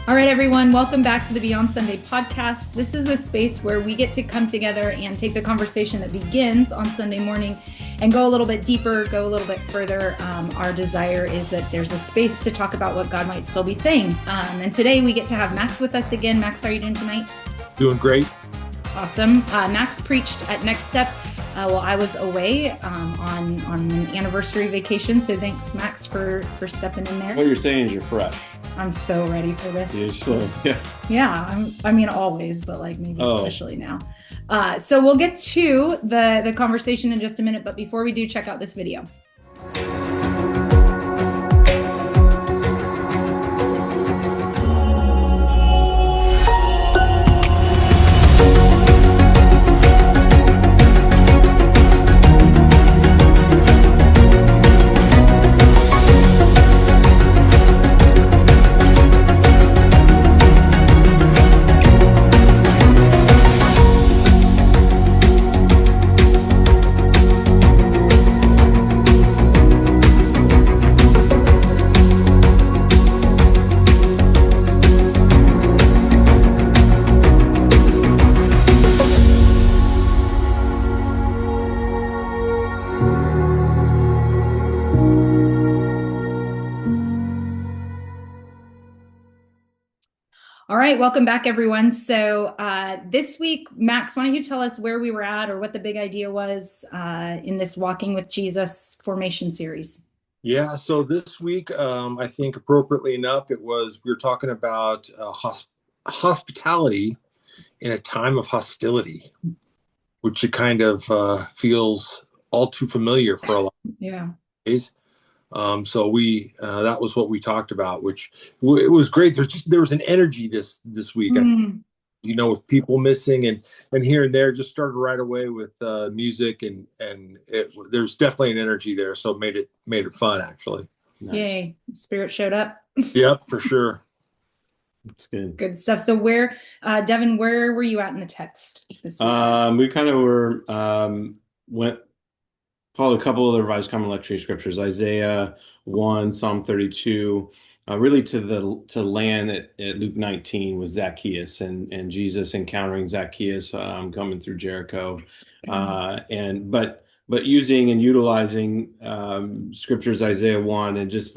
All right, everyone, welcome back to the Beyond Sunday podcast. This is the space where we get to come together and take the conversation that begins on Sunday morning and go a little bit deeper, go a little bit further. Our desire is that there's a space to talk about what God might still be saying. And today we get to have Max with us again. Max, how are you doing tonight? Doing great. Awesome. Max preached at Next Step while I was away on an anniversary vacation. So thanks, Max, for stepping in there. What you're saying is you're fresh. I'm so ready for this. You're slow. Yeah. Yeah, I mean always, but like maybe especially now. So we'll get to the conversation in just a minute, but before we do, check out this video. All right, welcome back, everyone. So this week, Max, why don't you tell us where we were at or what the big idea was in this Walking with Jesus formation series? Yeah, so this week, I think appropriately enough, we were talking about hospitality in a time of hostility, which it kind of feels all too familiar for a lot of days. So that was what we talked about, which it was great. There was an energy this week, with people missing and here and there. Just started right away with music and there's definitely an energy there. So it made it fun, actually. Nice. Yay! Spirit showed up. Yep, for sure. That's good. Good stuff. So Devin, where were you at in the text this week? We kind of were followed a couple of the Revised Common Lectionary scriptures, Isaiah 1, Psalm 32, really to land at Luke 19 with Zacchaeus and Jesus encountering Zacchaeus coming through Jericho, but using and utilizing scriptures, Isaiah 1, and just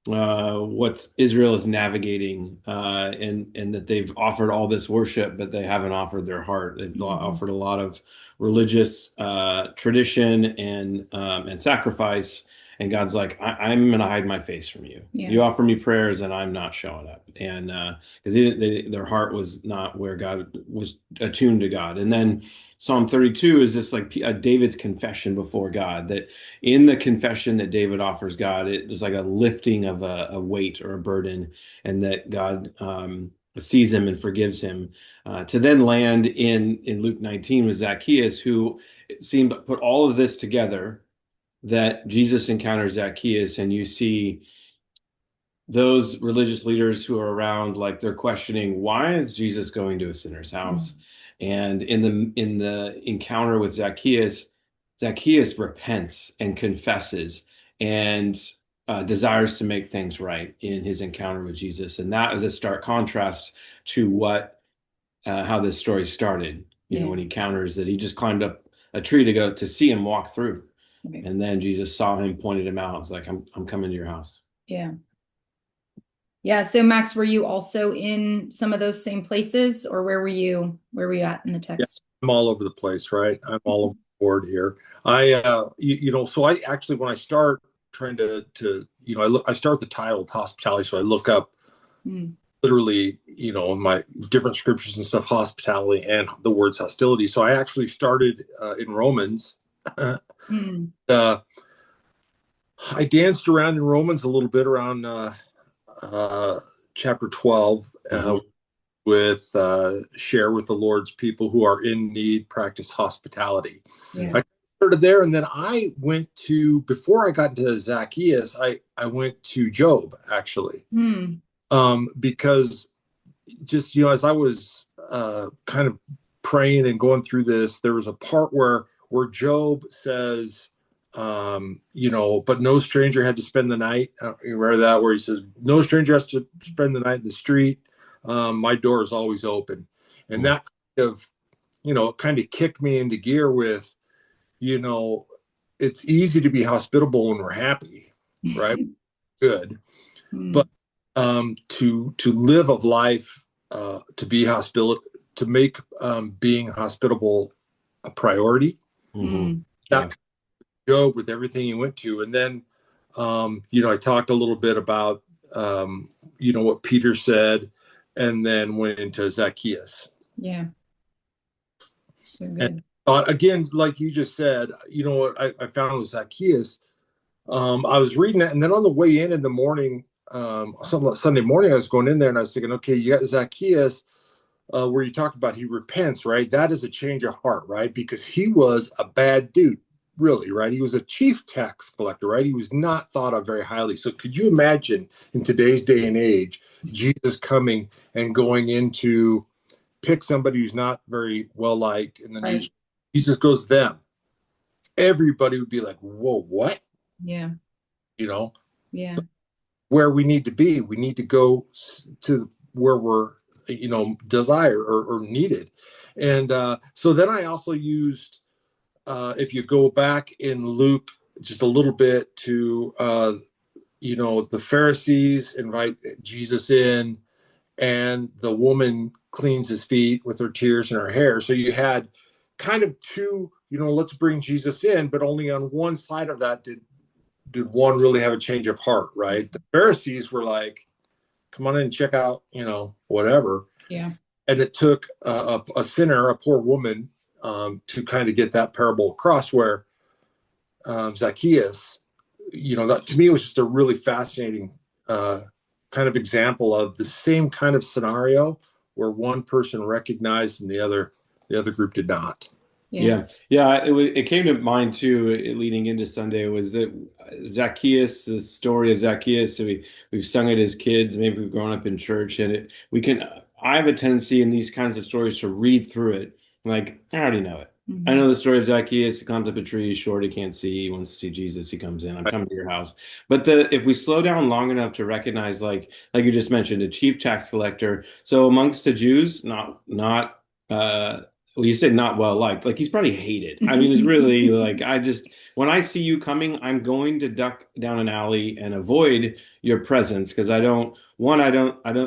what Israel is navigating, and that they've offered all this worship, but they haven't offered their heart. They've offered a lot of religious tradition and sacrifice, and God's like, I'm going to hide my face from you. Yeah. You offer me prayers, and I'm not showing up. And because their heart was not where God was attuned to God. And then Psalm 32 is this like David's confession before God, that in the confession that David offers God, there's like a lifting of a weight or a burden, and that God sees him and forgives him, to then land in Luke 19 with Zacchaeus, who seemed to put all of this together, that Jesus encounters Zacchaeus, and you see those religious leaders who are around, like they're questioning, why is Jesus going to a sinner's house? And in the encounter with Zacchaeus repents and confesses and desires to make things right in his encounter with Jesus. And that is a stark contrast to how this story started. You know, when he encounters that he just climbed up a tree to go to see him walk through. Okay. And then Jesus saw him, pointed him out. It's like, I'm coming to your house. Yeah. Yeah. So Max, were you also in some of those same places, or where were you at in the text? Yeah, I'm all over the place, right? I'm all over the board here. So I actually, when I start trying to I start with the title of hospitality. So I look up literally, in my different scriptures and stuff, hospitality and the words hostility. So I actually started in Romans. I danced around in Romans a little bit around chapter 12 with share with the Lord's people who are in need, practice hospitality. Yeah. I started there, and then I went to, before I got to Zacchaeus, I went to Job, actually. Because just, as I was kind of praying and going through this, there was a part where Job says, but no stranger had to spend the night. You remember that, where he says, no stranger has to spend the night in the street. my door is always open. And Mm. that kind of kicked me into gear with, it's easy to be hospitable when we're happy, right? Good. But to live a life, to be hospitable, to make being hospitable a priority. Mm-hmm. That Job, with everything he went to. And then, I talked a little bit about, what Peter said, and then went into Zacchaeus. Yeah. So good. And again, like you just said, what I found with Zacchaeus, I was reading that, and then on the way in the morning, Sunday morning, I was going in there and I was thinking, okay, you got Zacchaeus, where you talked about he repents, right? That is a change of heart, right? Because he was a bad dude, really, right? He was a chief tax collector, right? He was not thought of very highly. So could you imagine in today's day and age, Jesus coming and going into pick somebody who's not very well liked in the news? Jesus goes them. Everybody would be like, whoa, what? Yeah. Yeah. Where we need to be, we need to go to where we're, desired or needed. And so then I also used, if you go back in Luke just a little bit to, the Pharisees invite Jesus in, and the woman cleans his feet with her tears and her hair. So you had kind of two, let's bring Jesus in, but only on one side of that did one really have a change of heart, right? The Pharisees were like, come on in and check out, whatever. Yeah. And it took a sinner, a poor woman, to kind of get that parable across, where Zacchaeus, that to me was just a really fascinating kind of example of the same kind of scenario where one person recognized and the other group did not. Yeah. It came to mind too, leading into Sunday, was that Zacchaeus, the story of Zacchaeus. So we've sung it as kids, maybe we've grown up in church, and I have a tendency in these kinds of stories to read through it like, I already know it. I know the story of Zacchaeus. He climbs up a tree, he's short, he can't see, he wants to see Jesus, he comes in, I'm coming to your house. But if we slow down long enough to recognize, like you just mentioned, a chief tax collector. So amongst the Jews, not well, you said not well liked. Like, he's probably hated. I mean, it's really like, when I see you coming, I'm going to duck down an alley and avoid your presence, because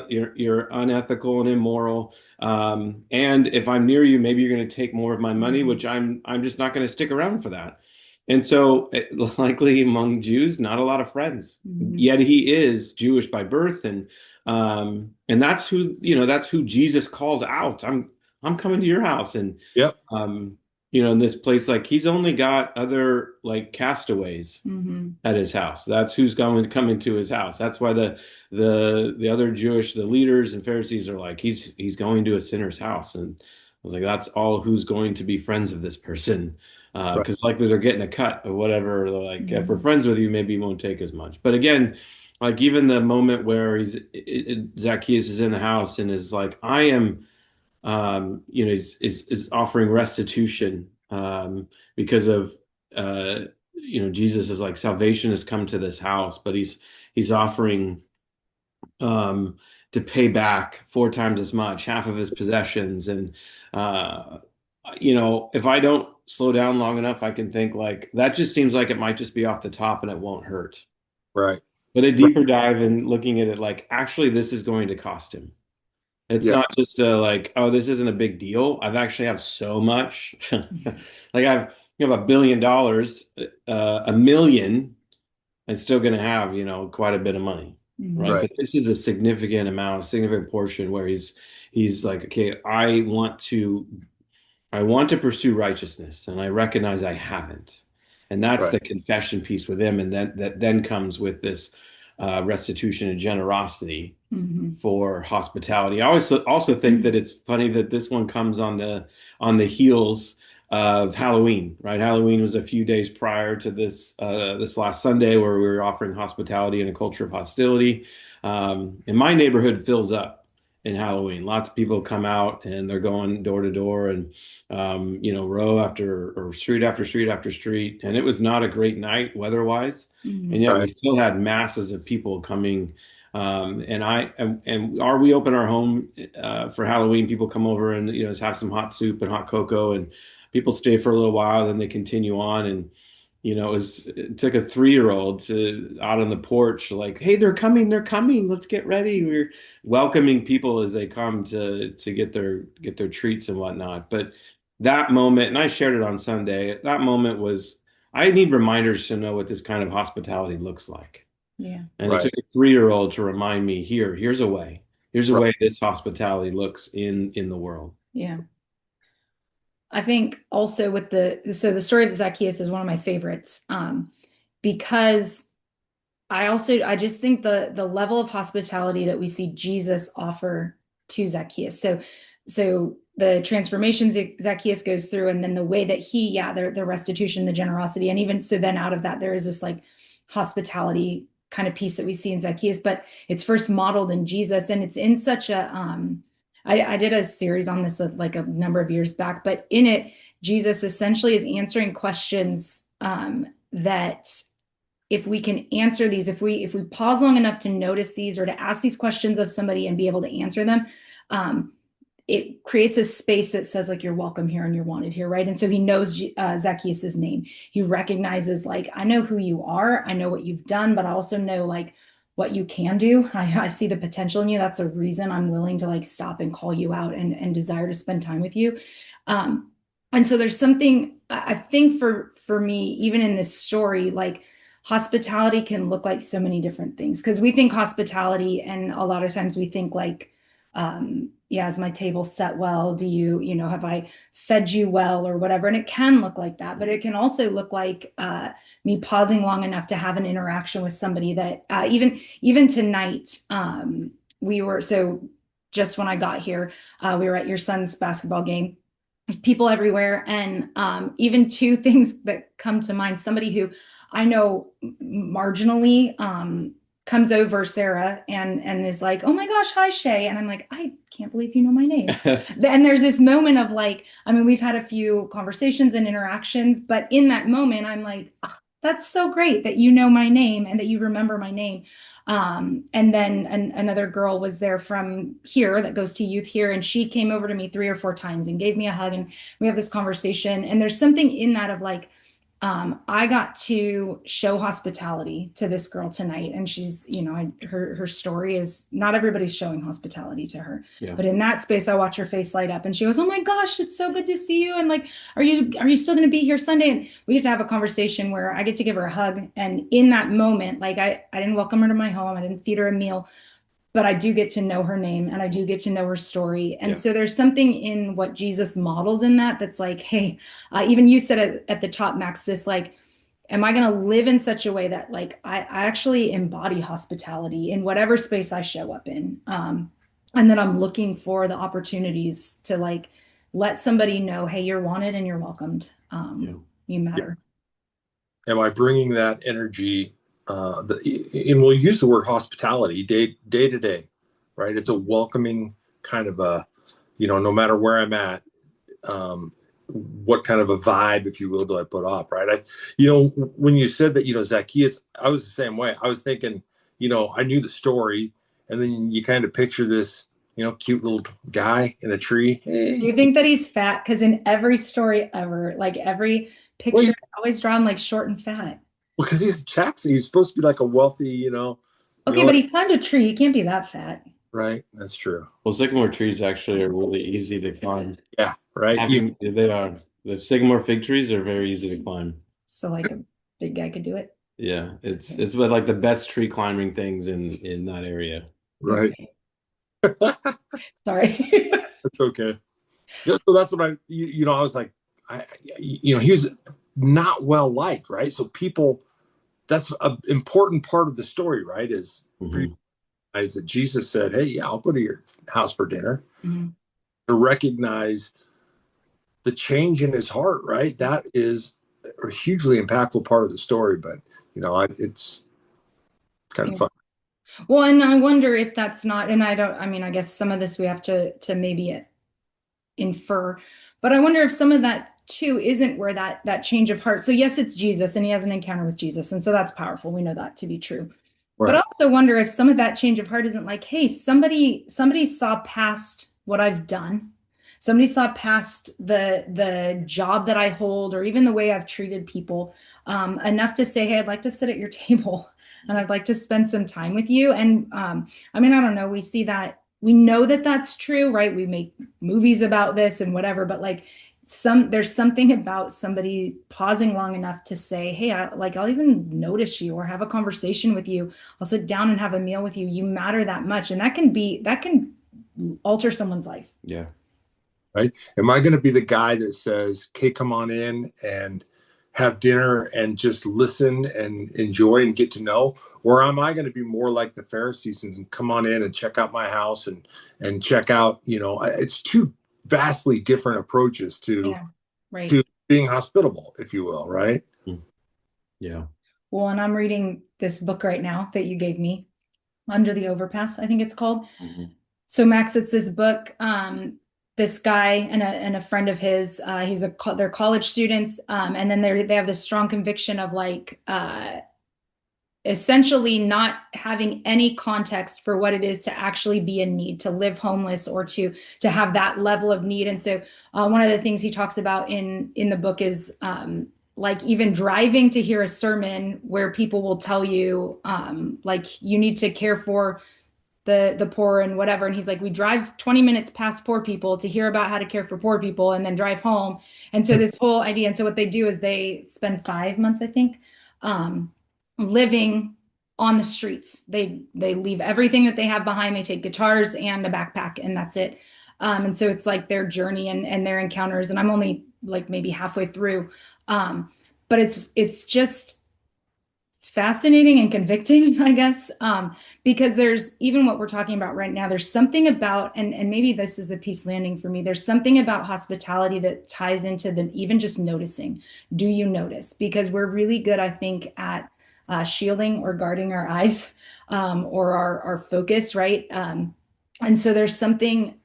you're unethical and immoral. And if I'm near you, maybe you're going to take more of my money, which I'm just not going to stick around for that. And so, likely among Jews, not a lot of friends. Yet he is Jewish by birth, and that's who Jesus calls out. I'm coming to your house. And yep. In this place, like, he's only got other like castaways at his house. That's who's going to come into his house. That's why the other Jewish, the leaders and Pharisees, are like, he's going to a sinner's house. And I was like, that's all who's going to be friends of this person. Because likely they're getting a cut of whatever. Like, if we're friends with you, maybe you won't take as much. But again, like, even the moment where Zacchaeus is in the house and is like, I am, is offering restitution, because of, Jesus is like, salvation has come to this house, but he's offering to pay back 4 times as much, half of his possessions. And if I don't slow down long enough, I can think like, that just seems like it might just be off the top and it won't hurt. Right. But a deeper dive and looking at it, like, actually this is going to cost him. It's not just like, oh, this isn't a big deal. I've actually have so much. Like, you have $1 billion, a million, and still going to have, quite a bit of money. Right. But this is a significant amount, a significant portion where he's like, okay, I want to pursue righteousness, and I recognize I haven't. And that's the confession piece with him. And that then comes with this restitution and generosity for hospitality. I also think that it's funny that this one comes on the heels of Halloween, right? Halloween was a few days prior to this last Sunday, where we were offering hospitality in a culture of hostility. And my neighborhood fills up in Halloween. Lots of people come out and they're going door to door, and row or street after street after street. And it was not a great night weather-wise. And yet we still had masses of people coming We open our home for Halloween. People come over and have some hot soup and hot cocoa, and people stay for a little while, then they continue on. And it took a 3-year-old to out on the porch, like, hey, they're coming, let's get ready. We're welcoming people as they come to get their treats and whatnot. But that moment, and I shared it on Sunday, that moment was, I need reminders to know what this kind of hospitality looks like. Yeah. And it took a 3-year-old to remind me, here's a way this hospitality looks in the world. Yeah. I think also with the story of Zacchaeus is one of my favorites, because I just think the level of hospitality that we see Jesus offer to Zacchaeus. So the transformations Zacchaeus goes through, and then the way that the restitution, the generosity, and even so then out of that, there is this like hospitality kind of piece that we see in Zacchaeus, but it's first modeled in Jesus. And it's in such a, I did a series on this like a number of years back, but in it, Jesus essentially is answering questions that if we can answer these, if we pause long enough to notice these or to ask these questions of somebody and be able to answer them, it creates a space that says like, you're welcome here and you're wanted here, right? And so he knows Zacchaeus's name. He recognizes like, I know who you are, I know what you've done, but I also know like what you can do. I see the potential in you. That's a reason I'm willing to like stop and call you out and desire to spend time with you. And so there's something, I think for me, even in this story, like hospitality can look like so many different things, because we think hospitality, and a lot of times we think like, is my table set well? Do you have I fed you well or whatever? And it can look like that, but it can also look like me pausing long enough to have an interaction with somebody that even tonight, just when I got here, we were at your son's basketball game. There's people everywhere. And even two things that come to mind, somebody who I know marginally comes over, Sarah, and is like, oh my gosh, hi, Shay. And I'm like, I can't believe you know my name. And there's this moment of like, I mean, we've had a few conversations and interactions, but in that moment, I'm like, oh, that's so great that you know my name and that you remember my name. And then another girl was there from here that goes to youth here, and she came over to me 3 or 4 times and gave me a hug, and we have this conversation. And there's something in that of like, I got to show hospitality to this girl tonight, and she's, her story is not everybody's showing hospitality to her, but in that space, I watch her face light up, and she goes, "Oh my gosh, it's so good to see you!" And like, are you still going to be here Sunday? And we get to have a conversation where I get to give her a hug, and in that moment, like I didn't welcome her to my home, I didn't feed her a meal, but I do get to know her name and I do get to know her story. And so there's something in what Jesus models in that's like, hey, even you said at the top, Max, this like, am I going to live in such a way that like I actually embody hospitality in whatever space I show up in? And then I'm looking for the opportunities to like let somebody know, hey, you're wanted and you're welcomed. You matter. Am I bringing that energy? And we'll use the word hospitality day to day, right? It's a welcoming kind of a, no matter where I'm at, what kind of a vibe, if you will, do I put off, right? When you said that, Zacchaeus, I was the same way. I was thinking, I knew the story, and then you kind of picture this, cute little guy in a tree. Hey. Do you think that he's fat? Because in every story ever, like every picture, I always draw him like short and fat. Well, because he's Jackson. He's supposed to be like a wealthy, Okay, but he climbed a tree. He can't be that fat. Right. That's true. Well, sycamore trees actually are really easy to climb. Yeah, right. They are. The sycamore fig trees are very easy to climb. So like a big guy could do it. Yeah, it's like the best tree climbing things in that area. Right. Sorry. That's okay. So that's what I was like, he was not well liked, right? So people, that's an important part of the story, right? Is that Jesus said, "Hey, yeah, I'll go to your house for dinner," to recognize the change in his heart, right? That is a hugely impactful part of the story. But it's kind of fun. Well, and I wonder if that's not, and I guess some of this we have to maybe infer, but I wonder if some of that too isn't where that change of heart. So yes, it's Jesus and he has an encounter with Jesus. And so that's powerful. We know that to be true. But I also wonder if some of that change of heart isn't like, hey, somebody saw past what I've done. Somebody saw past the job that I hold, or even the way I've treated people, enough to say, hey, I'd like to sit at your table and I'd like to spend some time with you. And I mean, I don't know, we see that, we know that that's true, right? We make movies about this and whatever, but like there's something about somebody pausing long enough to say, hey, I'll even notice you or have a conversation with you. I'll sit down and have a meal with you. You matter that much. And that can alter someone's life. Yeah. Right. Am I going to be the guy that says, okay, come on in and have dinner and just listen and enjoy and get to know? Or am I going to be more like the Pharisees and come on in and check out my house and check out, it's two vastly different approaches to being hospitable, if you will. Right. Yeah. Well, and I'm reading this book right now that you gave me, Under the Overpass, I think it's called. Mm-hmm. So Max, it's this book, this guy and a friend of his, they're college students. And then they have this strong conviction of like, essentially not having any context for what it is to actually be in need, to live homeless, or to have that level of need. And so one of the things he talks about in the book is like even driving to hear a sermon where people will tell you like you need to care for the poor and whatever. And he's like, we drive 20 minutes past poor people to hear about how to care for poor people and then drive home. And so this whole idea, and so what they do is they spend 5 months, I think, living on the streets. They leave everything that they have behind. They take guitars and a backpack, and that's it. And so it's like their journey and their encounters. And I'm only like maybe halfway through. But it's just fascinating and convicting, I guess, because there's even what we're talking about right now. There's something about, and maybe this is the piece landing for me. There's something about hospitality that ties into even just noticing. Do you notice? Because we're really good, I think, at shielding or guarding our eyes or our focus, right? And so there's something,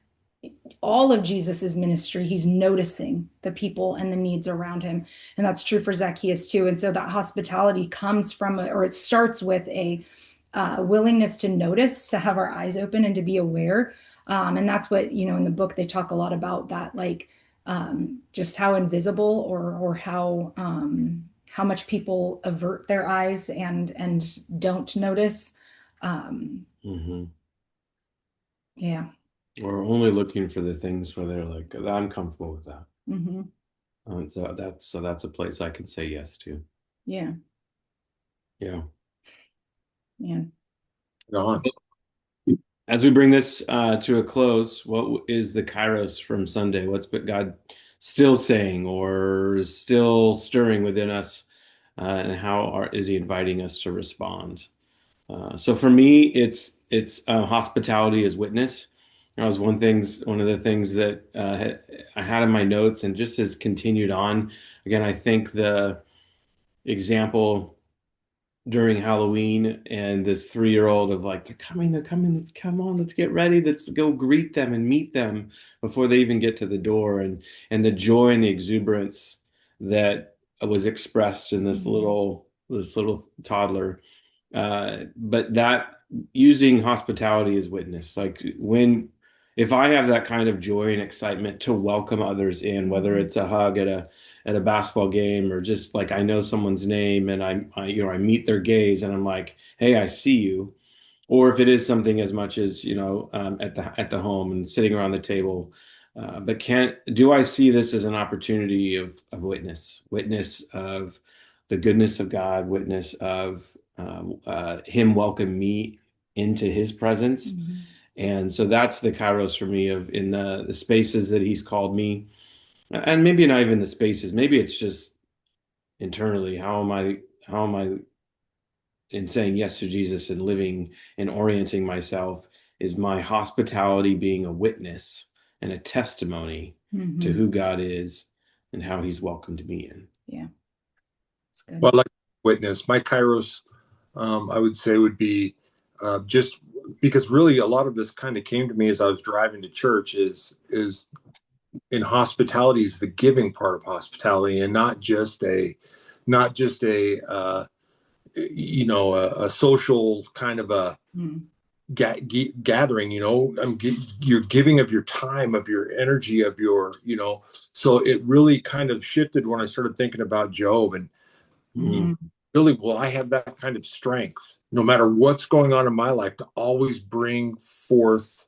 all of Jesus's ministry, he's noticing the people and the needs around him. And that's true for Zacchaeus too. And so that hospitality comes from, or it starts with a willingness to notice, to have our eyes open and to be aware. And that's what, in the book, they talk a lot about that, like just how invisible or how much people avert their eyes and don't notice. Mm-hmm. Yeah. Or only looking for the things where they're like, I'm comfortable with that. Mm-hmm. So that's a place I can say yes to. Yeah. Yeah. Yeah. Go on. As we bring this to a close, what is the Kairos from Sunday? What's God still saying or still stirring within us? And how is he inviting us to respond? So for me, it's hospitality as witness. That was one of the things that I had in my notes, and just has continued on. Again, I think the example during Halloween and this 3-year-old of like, they're coming, let's come on, let's get ready, let's go greet them and meet them before they even get to the door, and the joy and the exuberance that was expressed in this little toddler. But that, using hospitality as witness, like if I have that kind of joy and excitement to welcome others in, whether it's a hug at a basketball game, or just like I know someone's name and I meet their gaze and I'm like, hey, I see you. Or if it is something as much as, at the home and sitting around the table. But do I see this as an opportunity of witness of the goodness of God, witness of him welcome me into his presence. Mm-hmm. And so that's the Kairos for me, of in the spaces that he's called me, and maybe not even the spaces, maybe it's just internally, how am I in saying yes to Jesus and living and orienting myself? Is my hospitality being a witness and a testimony to who God is and how he's welcomed me in? Yeah. That's good. Well, like witness, my Kairos, I would say, would be just because really a lot of this kind of came to me as I was driving to church, is in hospitality is the giving part of hospitality, and not just a a social kind of a gathering, you're giving of your time, of your energy, of your, so it really kind of shifted when I started thinking about Job. And really, will I have that kind of strength, no matter what's going on in my life, to always bring forth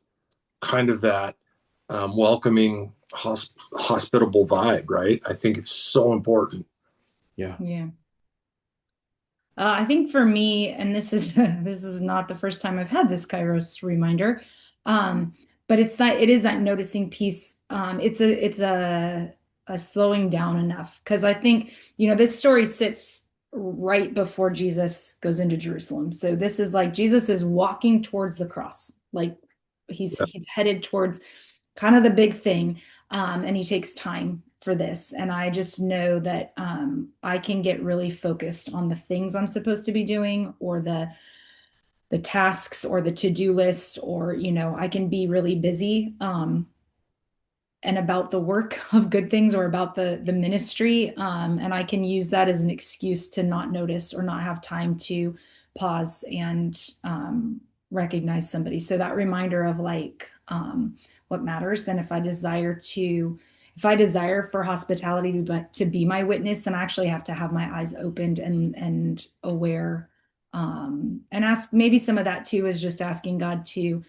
kind of that welcoming, hospitable vibe, right? I think it's so important. Yeah. I think for me, and this is not the first time I've had this Kairos reminder, but it is that noticing piece. It's a slowing down enough, because I think this story sits right before Jesus goes into Jerusalem. So this is like Jesus is walking towards the cross, like he's headed towards kind of the big thing, and he takes time for this. And I just know that I can get really focused on the things I'm supposed to be doing, or the tasks, or the to-do list, or I can be really busy and about the work of good things, or about the ministry, and I can use that as an excuse to not notice or not have time to pause and recognize somebody. So that reminder of like what matters, and if I desire for hospitality to be my witness, then I actually have to have my eyes opened and aware. And ask, maybe some of that too is just asking God to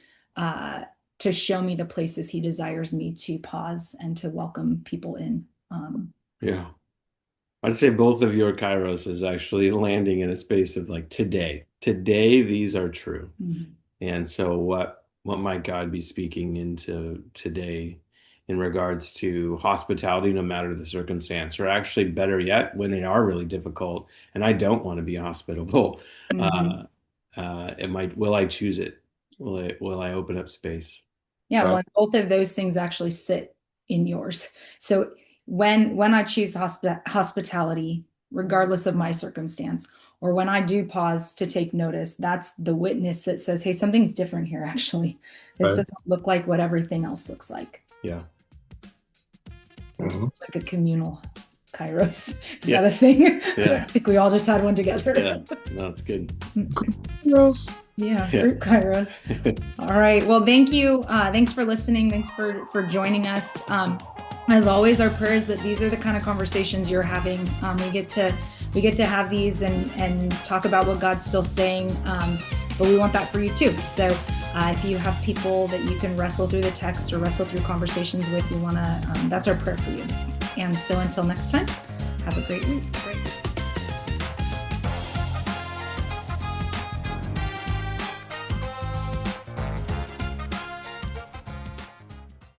show me the places he desires me to pause and to welcome people in. I'd say both of your Kairos is actually landing in a space of like today. Today, these are true. And so what might God be speaking into today in regards to hospitality, no matter the circumstance, or actually better yet, when they are really difficult and I don't want to be hospitable, will I choose it? Will I open up space? Yeah, right? Well, both of those things actually sit in yours. So when I choose hospitality, regardless of my circumstance, or when I do pause to take notice, that's the witness that says, hey, something's different here, actually. This doesn't look like what everything else looks like. Yeah. It's like a communal Kairos. Is that a thing? Yeah. I think we all just had one together. Yeah, no, it's good. Kairos. Yeah, group Kairos. All right. Well, thank you. Thanks for listening. Thanks for joining us. As always, our prayer is that these are the kind of conversations you're having. We get to have these and talk about what God's still saying. But we want that for you too. So if you have people that you can wrestle through the text or wrestle through conversations with, we want to, that's our prayer for you. And so until next time, have a great week.